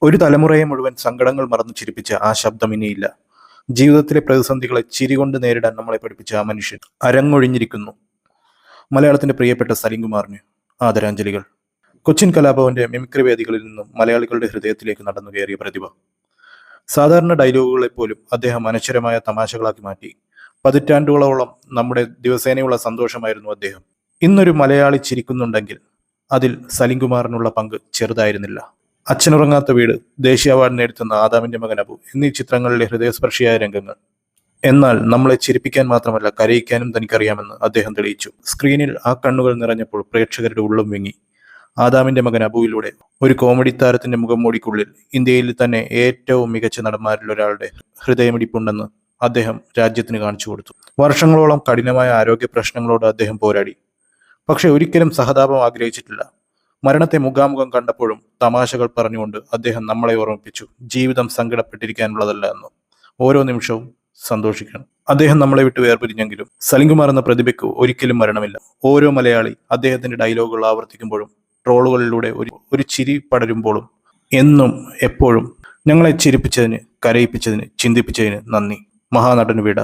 ഒരു തലമുറയെ മുഴുവൻ സങ്കടങ്ങൾ മറന്നു ചിരിപ്പിച്ച ആ ശബ്ദം ഇനിയില്ല. ജീവിതത്തിലെ പ്രതിസന്ധികളെ ചിരികൊണ്ട് നേരിടാൻ നമ്മളെ പഠിപ്പിച്ച ആ മനുഷ്യൻ അരങ്ങൊഴിഞ്ഞിരിക്കുന്നു. മലയാളത്തിന്റെ പ്രിയപ്പെട്ട സലിംകുമാറിന് ആദരാഞ്ജലികൾ. കൊച്ചിൻ കലാഭവന്റെ മിമിക്രി വേദികളിൽ നിന്നും മലയാളികളുടെ ഹൃദയത്തിലേക്ക് നടന്നു കയറിയ പ്രതിഭ. സാധാരണ ഡയലോഗുകളെ പോലും അദ്ദേഹം അനശ്വരമായ തമാശകളാക്കി മാറ്റി. പതിറ്റാണ്ടുകളോളം നമ്മുടെ ദിവസേനയുള്ള സന്തോഷമായിരുന്നു അദ്ദേഹം. ഇന്നൊരു മലയാളി ചിരിക്കുന്നുണ്ടെങ്കിൽ അതിൽ സലിംകുമാറിനുള്ള പങ്ക് ചെറുതായിരുന്നില്ല. അച്ഛനുറങ്ങാത്ത വീട്, ദേശീയ അവാർഡ് നേടുത്തുന്ന ആദാമിന്റെ മകൻ അബു എന്നീ ചിത്രങ്ങളിലെ ഹൃദയസ്പർശിയായ രംഗങ്ങൾ. എന്നാൽ നമ്മളെ ചിരിപ്പിക്കാൻ മാത്രമല്ല കരയിക്കാനും തനിക്കറിയാമെന്ന് അദ്ദേഹം തെളിയിച്ചു. സ്ക്രീനിൽ ആ കണ്ണുകൾ നിറഞ്ഞപ്പോൾ പ്രേക്ഷകരുടെ ഉള്ളും വിങ്ങി. ആദാമിന്റെ മകൻ അബുവിലൂടെ ഒരു കോമഡി താരത്തിന്റെ മുഖംമൂടിക്കുള്ളിൽ ഇന്ത്യയിൽ തന്നെ ഏറ്റവും മികച്ച നടന്മാരിൽ ഒരാളുടെ ഹൃദയമിടിപ്പുണ്ടെന്ന് അദ്ദേഹം രാജ്യത്തിന് കാണിച്ചു കൊടുത്തു. വർഷങ്ങളോളം കഠിനമായ ആരോഗ്യ പ്രശ്നങ്ങളോട് അദ്ദേഹം പോരാടി. പക്ഷെ ഒരിക്കലും സഹതാപം ആഗ്രഹിച്ചിട്ടില്ല. മരണത്തെ മുഖാമുഖം കണ്ടപ്പോഴും തമാശകൾ പറഞ്ഞുകൊണ്ട് അദ്ദേഹം നമ്മളെ ഓർമ്മിപ്പിച്ചു, ജീവിതം സങ്കടപ്പെട്ടിരിക്കാനുള്ളതല്ല എന്ന്. ഓരോ നിമിഷവും സന്തോഷിക്കണം. അദ്ദേഹം നമ്മളെ വിട്ട് വേർപിരിഞ്ഞെങ്കിലും സലിംകുമാർ എന്ന പ്രതിഭയ്ക്ക് ഒരിക്കലും മരണമില്ല. ഓരോ മലയാളി അദ്ദേഹത്തിന്റെ ഡയലോഗുകൾ ആവർത്തിക്കുമ്പോഴും ട്രോളുകളിലൂടെ ഒരു ചിരി പടരുമ്പോഴും എന്നും എപ്പോഴും ഞങ്ങളെ ചിരിപ്പിച്ചതിന്, കരയിപ്പിച്ചതിന്, ചിന്തിപ്പിച്ചതിന് നന്ദി. മഹാനടന് വിട.